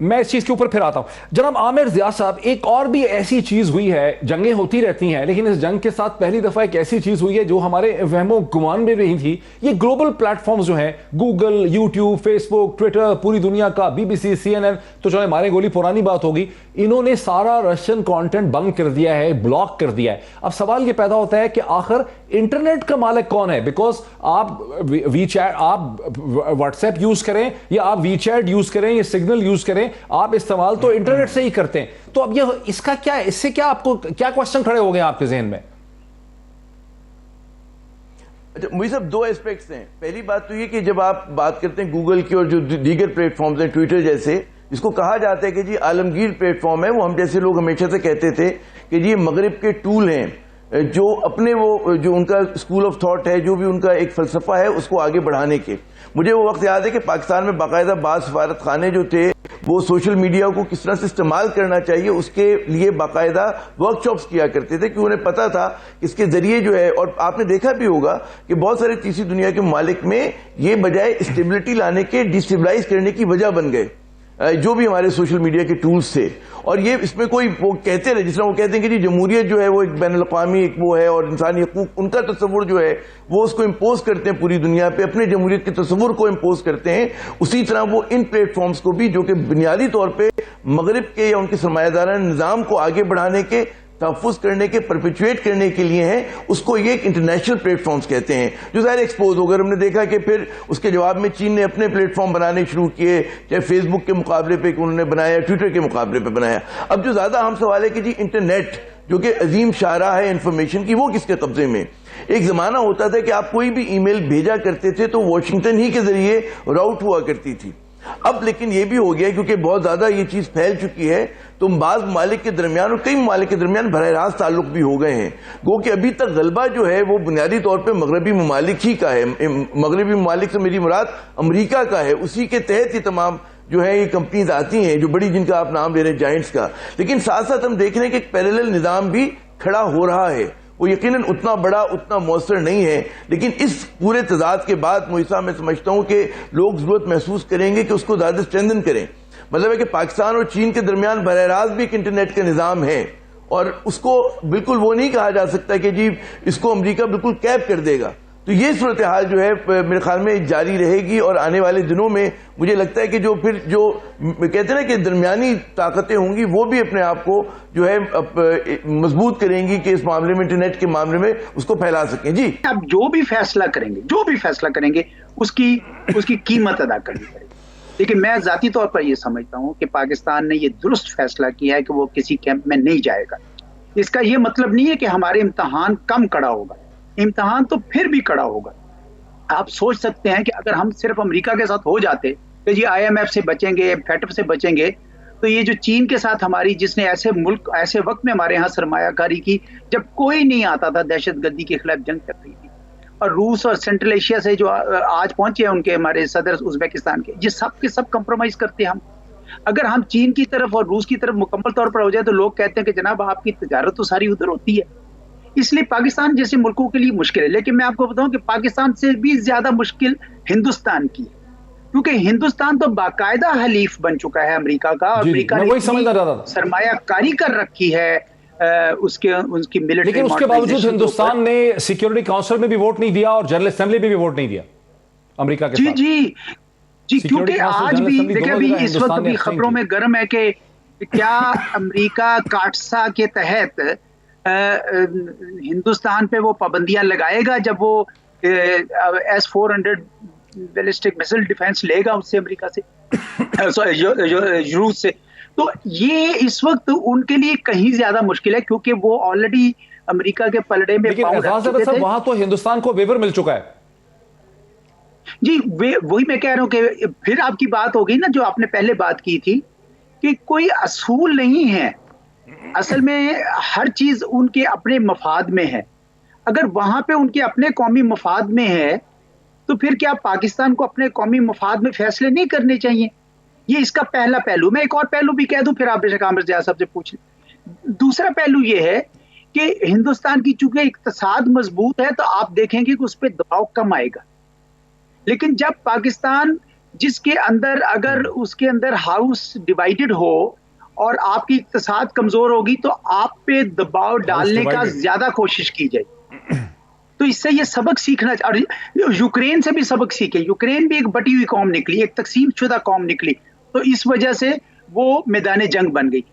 میں اس چیز کے اوپر پھر آتا ہوں. جناب عامر ضیاء صاحب, ایک اور بھی ایسی چیز ہوئی ہے, جنگیں ہوتی رہتی ہیں لیکن اس جنگ کے ساتھ پہلی دفعہ ایک ایسی چیز ہوئی ہے جو ہمارے وہم و گمان میں نہیں تھی. یہ گلوبل پلیٹ فارمز جو ہیں, گوگل, یوٹیوب, فیس بک, ٹویٹر, پوری دنیا کا, BBC, CNN, تو جو ہمارے گولی پرانی بات ہوگی, انہوں نے سارا رشین کانٹینٹ بند کر دیا ہے, بلاک کر دیا ہے. اب سوال یہ پیدا ہوتا ہے کہ آخر انٹرنیٹ کا مالک کون ہے؟ بیکاز آپ وی چیٹ, آپ واٹس ایپ یوز کریں یا آپ وی چیٹ یوز کریں یا سگنل یوز کریں, آپ استعمال تو انٹرنیٹ سے ہی کرتے ہیں. تو اب یہ اس کا کیا ہے, اس سے کیا آپ کو کیا کوسچن کھڑے ہو گئے آپ کے ذہن میں؟ اچھا مجھے صاحب دو ایسپیکٹس ہیں. پہلی بات تو یہ کہ جب آپ بات کرتے ہیں گوگل کی اور جو دیگر پلیٹ فارمز ہیں, ٹویٹر جیسے, جس کو کہا جاتا ہے کہ جی عالمگیر پلیٹ فارم ہے, وہ ہم جیسے لوگ ہمیشہ سے کہتے تھے کہ جی مغرب کے ٹول ہیں جو اپنے وہ جو ان کا اسکول آف تھاٹ ہے, جو بھی ان کا ایک فلسفہ ہے, اس کو آگے بڑھانے کے. مجھے وہ وقت یاد ہے کہ پاکستان میں باقاعدہ بعض سفارت خانے جو تھے وہ سوشل میڈیا کو کس طرح سے استعمال کرنا چاہیے اس کے لیے باقاعدہ ورک شاپس کیا کرتے تھے, کہ انہیں پتا تھا اس کے ذریعے جو ہے, اور آپ نے دیکھا بھی ہوگا کہ بہت سارے تیسری دنیا کے ممالک میں یہ بجائے اسٹیبلٹی لانے کے ڈیسٹیبلائز کرنے کی وجہ بن گئے جو بھی ہمارے سوشل میڈیا کے ٹولز تھے. اور یہ اس میں کوئی وہ کہتے رہے, جس طرح وہ کہتے ہیں کہ جی جمہوریت جو ہے وہ ایک بین الاقوامی ایک وہ ہے, اور انسانی حقوق, ان کا تصور جو ہے وہ اس کو امپوز کرتے ہیں پوری دنیا پہ, اپنے جمہوریت کے تصور کو امپوز کرتے ہیں. اسی طرح وہ ان پلیٹ فارمز کو بھی, جو کہ بنیادی طور پہ مغرب کے یا ان کے سرمایہ دارانہ نظام کو آگے بڑھانے کے, تحفظ کرنے کے, پرپیچویٹ کرنے کے لیے ہیں, اس کو یہ ایک انٹرنیشنل پلیٹ فارمز کہتے ہیں, جو ظاہر ایکسپوز ہو گئے. ہم نے دیکھا کہ پھر اس کے جواب میں چین نے اپنے پلیٹ فارم بنانے شروع کیے, چاہے فیس بک کے مقابلے پہ انہوں نے بنایا, ٹویٹر کے مقابلے پہ بنایا. اب جو زیادہ اہم سوال ہے کہ جی انٹرنیٹ جو کہ عظیم شاہراہ ہے انفارمیشن کی, وہ کس کے قبضے میں؟ ایک زمانہ ہوتا تھا کہ آپ کوئی بھی ای میل بھیجا کرتے تھے تو واشنگٹن ہی کے ذریعے راؤٹ ہوا کرتی تھی. اب لیکن یہ بھی ہو گیا کیونکہ بہت زیادہ یہ چیز پھیل چکی ہے, تو بعض ممالک کے درمیان اور کئی ممالک کے درمیان براہ راست تعلق بھی ہو گئے ہیں. گو کہ ابھی تک غلبہ جو ہے وہ بنیادی طور پہ مغربی ممالک ہی کا ہے. مغربی ممالک سے میری مراد امریکہ کا ہے, اسی کے تحت یہ تمام جو ہے یہ کمپنیز آتی ہیں جو بڑی, جن کا آپ نام لے رہے ہیں جائنٹس کا. لیکن ساتھ ساتھ ہم دیکھ رہے ہیں کہ ایک پیریلل نظام بھی کھڑا ہو رہا ہے. وہ یقیناً اتنا بڑا, اتنا مؤثر نہیں ہے, لیکن اس پورے تضاد کے بعد موسیٰ میں سمجھتا ہوں کہ لوگ ضرورت محسوس کریں گے کہ اس کو زیادہ اسٹرینتھن کریں. مطلب ہے کہ پاکستان اور چین کے درمیان براہ راست بھی ایک انٹرنیٹ کا نظام ہے, اور اس کو بالکل وہ نہیں کہا جا سکتا کہ جی اس کو امریکہ بالکل کیپ کر دے گا. تو یہ صورتحال جو ہے میرے خیال میں جاری رہے گی, اور آنے والے دنوں میں مجھے لگتا ہے کہ جو پھر جو کہتے ہیں نا کہ درمیانی طاقتیں ہوں گی, وہ بھی اپنے آپ کو جو ہے مضبوط کریں گی کہ اس معاملے میں, انٹرنیٹ کے معاملے میں اس کو پھیلا سکیں. جی اب جو بھی فیصلہ کریں گے اس کی قیمت ادا کرنی پڑے گی. لیکن میں ذاتی طور پر یہ سمجھتا ہوں کہ پاکستان نے یہ درست فیصلہ کیا ہے کہ وہ کسی کیمپ میں نہیں جائے گا. اس کا یہ مطلب نہیں ہے کہ ہمارے امتحان کم کڑا ہوگا, امتحان تو پھر بھی کڑا ہوگا. آپ سوچ سکتے ہیں کہ اگر ہم صرف امریکہ کے ساتھ ہو جاتے کہ جی IMF سے بچیں گے, FATF سے بچیں گے, تو یہ جو چین کے ساتھ ہماری, جس نے ایسے وقت میں ہمارے ہاں سرمایہ کاری کی جب کوئی نہیں آتا تھا, دہشت گردی کے خلاف جنگ کر رہی تھی, اور روس اور سینٹرل ایشیا سے جو آج پہنچے ہیں ان کے ہمارے صدر ازبیکستان کے, یہ سب کے سب کمپرومائز کرتے ہیں ہم. اگر ہم چین کی طرف اور روس کی طرف مکمل طور پر ہو جائے تو لوگ کہتے ہیں کہ جناب آپ کی تجارت تو ساری ادھر ہوتی ہے. اس لیے پاکستان جیسے ملکوں کے لیے مشکل ہے. لیکن میں آپ کو بتاؤں کہ پاکستان سے بھی زیادہ مشکل ہندوستان کی ہے, کیونکہ ہندوستان تو باقاعدہ حلیف بن چکا ہے امریکہ کا, اور امریکہ نے سرمایہ کاری کر رکھی ہے اس کی ملٹری. لیکن اس کے باوجود ہندوستان نے سیکیورٹی کونسل میں بھی ووٹ نہیں دیا اور جنرل اسمبلی میں بھی ووٹ نہیں دیا امریکہ کے ساتھ. جی کیونکہ آج بھی دیکھیں, ابھی اس وقت بھی خبروں میں گرم ہے کہ کیا امریکہ کاٹسا کے تحت ہندوستان پہ وہ پابندیاں لگائے گا جب وہ S-400 بیلسٹک میسل ڈیفینس لے گا اس سے, امریکہ سے, روس سے. تو یہ اس وقت ان کے لیے کہیں زیادہ مشکل ہے, کیونکہ وہ آلریڈی امریکہ کے پلڑے میں پاؤں رکھ چکے تھے. وہاں تو ہندوستان کو ویور مل چکا ہے. جی وہی میں کہہ رہا ہوں کہ پھر آپ کی بات ہوگی نا جو آپ نے پہلے بات کی تھی کہ کوئی اصول نہیں ہے. اصل میں ہر چیز ان کے اپنے مفاد میں ہے. اگر وہاں پہ ان کے اپنے قومی مفاد میں ہے تو پھر کیا پاکستان کو اپنے قومی مفاد میں فیصلے نہیں کرنے چاہیے؟ یہ اس کا پہلا پہلو. میں ایک اور پہلو بھی کہہ دوں, پھر آپ بے شک عامر ضیاء صاحب سے پوچھ لیں. دوسرا پہلو یہ ہے کہ ہندوستان کی چونکہ اقتصاد مضبوط ہے تو آپ دیکھیں گے کہ اس پہ دباؤ کم آئے گا. لیکن جب پاکستان جس کے اندر اگر اس کے اندر ہاؤس ڈیوائیڈڈ ہو اور آپ کی اقتصاد کمزور ہوگی تو آپ پہ دباؤ ڈالنے کا زیادہ کوشش کی جائے. تو اس سے یہ سبق سیکھنا، اور یوکرین سے بھی سبق سیکھے. یوکرین بھی ایک بٹی ہوئی قوم نکلی، ایک تقسیم شدہ قوم نکلی، تو اس وجہ سے وہ میدان جنگ بن گئی.